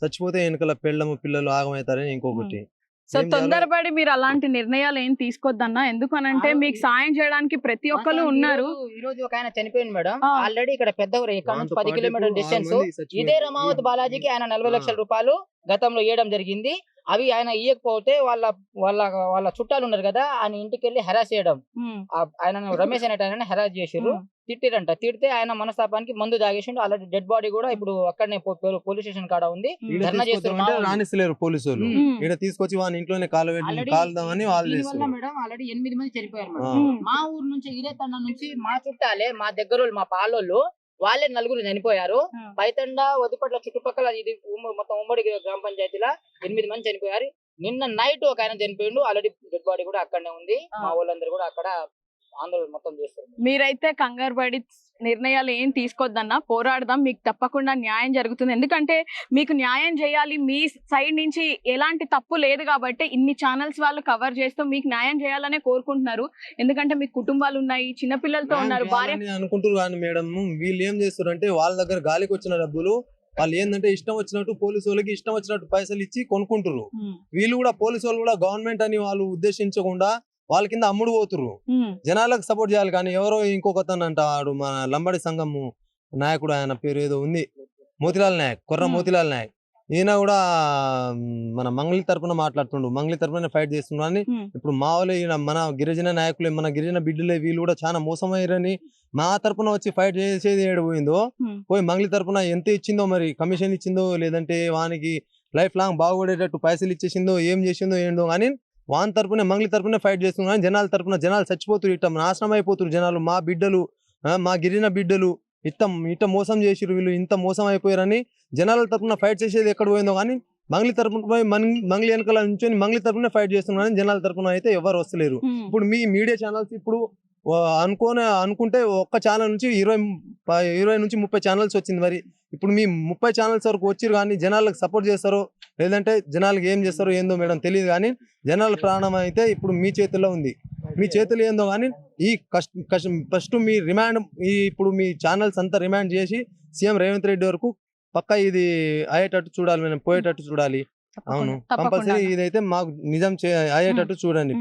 చచ్చిపోతే వెనకాల పెళ్ళము పిల్లలు ఆగమవుతారని ఇంకొకటి. సో ఏం చేయాలో తొందరపడి మీరు అలాంటి నిర్ణయాలు ఏం తీసుకోవద్దన్నా, ఎందుకనంటే మీకు సాయం చేయడానికి ప్రతి ఒక్కరు ఉన్నారు. ఈ రోజు ఒక ఆయన చనిపోయింది మేడం. ఆ. ఆల్రెడీ ఇక్కడ పెద్ద ఊరు, ఇక్కడ నుంచి దాంతో 10 పాటు కిలోమీటర్ ఇప్పుడు 6 డిస్టెన్స్. మంది చచ్చిపోయారు. ఇదే రమావతి బాలాజీకి ఆయన 40 లక్షల రూపాయలు గతంలో ఇవ్వడం జరిగింది. అవి ఆయన ఇవ్వకపోతే వాళ్ళ వాళ్ళ వాళ్ళ చుట్టాలు ఉన్నారు కదా, ఆయన ఇంటికి వెళ్ళి హెరాస్ చేయడం. ఆయన రమేష్ అనే ఆయన హెరాస్ చేసిర్రు, తిట్టిరంట. తిడితే ఆయన మనస్తాపానికి మందు తాగేసిండు. ఆల్రెడీ డెడ్ బాడీ కూడా ఇప్పుడు అక్కడనే పోలీస్ స్టేషన్ కాడ ఉంది. ఈడ ధర్నా తీసుకొద్దామంటే చేస్తున్నారు. రానిస్తలేరు పోలీసు వాళ్ళు. ఈడ తీసుకొచ్చి వాళ్ళ ఇంట్లోనే కాలుదామని వాళ్ళు చేస్తారు. మేడం ఆల్రెడీ 8 మంది చనిపోయారు ఆ. మేడం. మా ఊరు నుంచి ఇదే తండ నుంచి మా చుట్టాలే, మా దగ్గర మా పాలోళ్ళు వాళ్ళే 4 చనిపోయారు. పైతండ వదిపట్ల చుట్టుపక్కల ఇది మొత్తం ఉమ్మడి గ్రామ పంచాయతీలో 8 మంది చనిపోయారు. నిన్న నైట్ ఒక ఆయన చనిపోయిండు. ఆల్రెడీ డెడ్ బాడీ కూడా అక్కడనే ఉంది. మా వాళ్ళందరూ కూడా అక్కడ ఆందోళన మొత్తం చేస్తారు. మీరైతే కంగారు పడి నిర్ణయాలు ఏం తీసుకోవద్దన్నా, పోరాడదాం, మీకు తప్పకుండా న్యాయం జరుగుతుంది. ఎందుకంటే మీకు న్యాయం చేయాలి, మీ సైడ్ నుంచి ఎలాంటి తప్పు లేదు కాబట్టి ఇన్ని ఛానల్స్ వాళ్ళు కవర్ చేస్తూ మీకు న్యాయం చేయాలనే కోరుకుంటున్నారు. ఎందుకంటే మీకు కుటుంబాలు ఉన్నాయి, చిన్నపిల్లలతో ఉన్నారు, భార్య అనుకుంటారు కానీ మేడం వీళ్ళు ఏం చేస్తారు అంటే వాళ్ళ దగ్గర గాలికి వచ్చిన డబ్బులు వాళ్ళు ఏంటంటే ఇష్టం వచ్చినట్టు పోలీసు వాళ్ళకి ఇష్టం వచ్చినట్టు పైసలు ఇచ్చి కొనుక్కుంటారు. వీళ్ళు కూడా పోలీసు వాళ్ళు కూడా గవర్నమెంట్ అని వాళ్ళు ఉద్దేశించకుండా వాళ్ళ కింద అమ్ముడు పోతురు. జనాలకు సపోర్ట్ చేయాలి కానీ ఎవరో ఇంకొకతను అంటాడు, మన లంబడి సంఘము నాయకుడు, ఆయన పేరు ఏదో ఉంది, మోతిలాల్ నాయక్, కొర్ర మోతిలాల్ నాయక్. ఈయన కూడా మన మంగళి తరపున మాట్లాడుతుండు, మంగళి తరపున ఫైట్ చేస్తున్నాడు అని. ఇప్పుడు మా వాళ్ళు ఈయన మన గిరిజన నాయకులే, మన గిరిజన బిడ్డలే, వీళ్ళు కూడా చాలా మోసమయ్యారని మా తరపున వచ్చి ఫైట్ చేసేది ఏడిపోయిందో, పోయి మంగళి తరపున ఎంత ఇచ్చిందో మరి, కమిషన్ ఇచ్చిందో లేదంటే వానికి లైఫ్ లాంగ్ బాగుపడేటట్టు పైసలు ఇచ్చేసిందో ఏం చేసిందో ఏందో కానీ వాని తరపునే మంగళి తరపునే ఫైట్ చేస్తున్నారు. కానీ జనాల తరపున జనాలు చచ్చిపోతున్నారు, ఇట్ట నాశనం అయిపోతున్నారు జనాలు. మా బిడ్డలు, మా గిరిజన బిడ్డలు ఇట్ట మోసం చేసిరు, వీళ్ళు ఇంత మోసం అయిపోయారని జనాల తరపున ఫైట్ చేసేది ఎక్కడ పోయిందో కానీ మంగళి తరపున పోయి మంగళి వెనకాల నుంచి మంగళి తరపున ఫైట్ చేస్తున్నారు. జనాల తరపున అయితే ఎవరు వస్తలేరు. ఇప్పుడు మీ మీడియా ఛానల్స్ ఇప్పుడు అనుకుంటే ఒక్క ఛానల్ నుంచి 20 నుంచి 30 ఛానల్స్ వచ్చింది. మరి ఇప్పుడు మీ 30 ఛానల్స్ వరకు వచ్చిరు కానీ జనాలకు సపోర్ట్ చేస్తారో లేదంటే జనాలకు ఏం చేస్తారో ఏందో మేడం తెలియదు. కానీ జనాల ప్రాణం అయితే ఇప్పుడు మీ చేతుల్లో ఉంది. మీ చేతులు ఏందో కానీ ఈ ఫస్ట్ మీ రిమాండ్, ఇప్పుడు మీ ఛానల్స్ అంతా రిమాండ్ చేసి సీఎం రేవంత్ రెడ్డి వరకు పక్కా ఇది అయ్యేటట్టు చూడాలి, మేము పోయేటట్టు చూడాలి. అవును, కంపల్సరీ ఇదైతే మాకు నిజం అయ్యేటట్టు చూడండి.